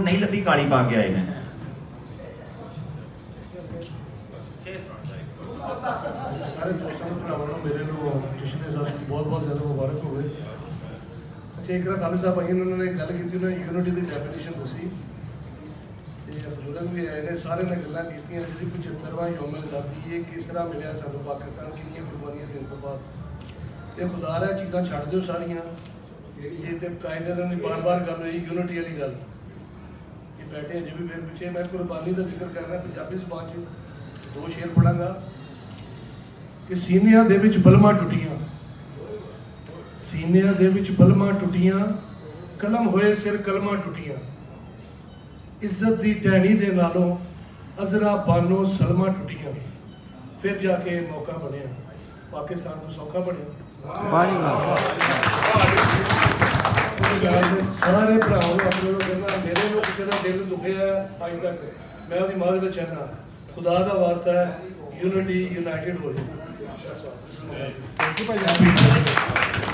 नहीं लती काली पा के आए हैं। सारे दोस्तों भरावां मेरे जश्न साल बहुत बहुत ज़्यादा मुबारक हो गए। अच्छा एक गल साहब आई उन्होंने गल की उन्होंने यूनिटी की डेफिनेशन दसी बुजुर्ग भी आए ने सारे ने गल्लां कीतियां जी 75वां यौम आज़ादी ये किस तरह मिलिया सानू पाकिस्तान कितनी कुर्बानियां देने तो बाद तो खुदा रहा चीज़ां छड्ड दिओ सारियां ये तो कायदे नाल बार बार गल हुई यूनिटी वाली गल ये बैठे अजे भी फिर पिछे मैं कुर्बानी का जिक्र करना पंजाबी ज़बान च दो शेर पढ़ांगा कि सीनिया दे विच बलमां टुटियां सीनिया दे विच बलमां टुटियां कलम होए सिर कलमां टुटियां इज्जत दी टहनी दे नालों अजरा बानो सलमा टुटियां फिर जाके मौका बनिया पाकिस्तान को सौखा बनिया। सारे भराओं अपने कहना मेरे लोग किसी का दिल दुखे है अज तक मैं उसकी मदद चाहना खुदा का वास्ता है यूनिटी यूनाइटेड हो जाए।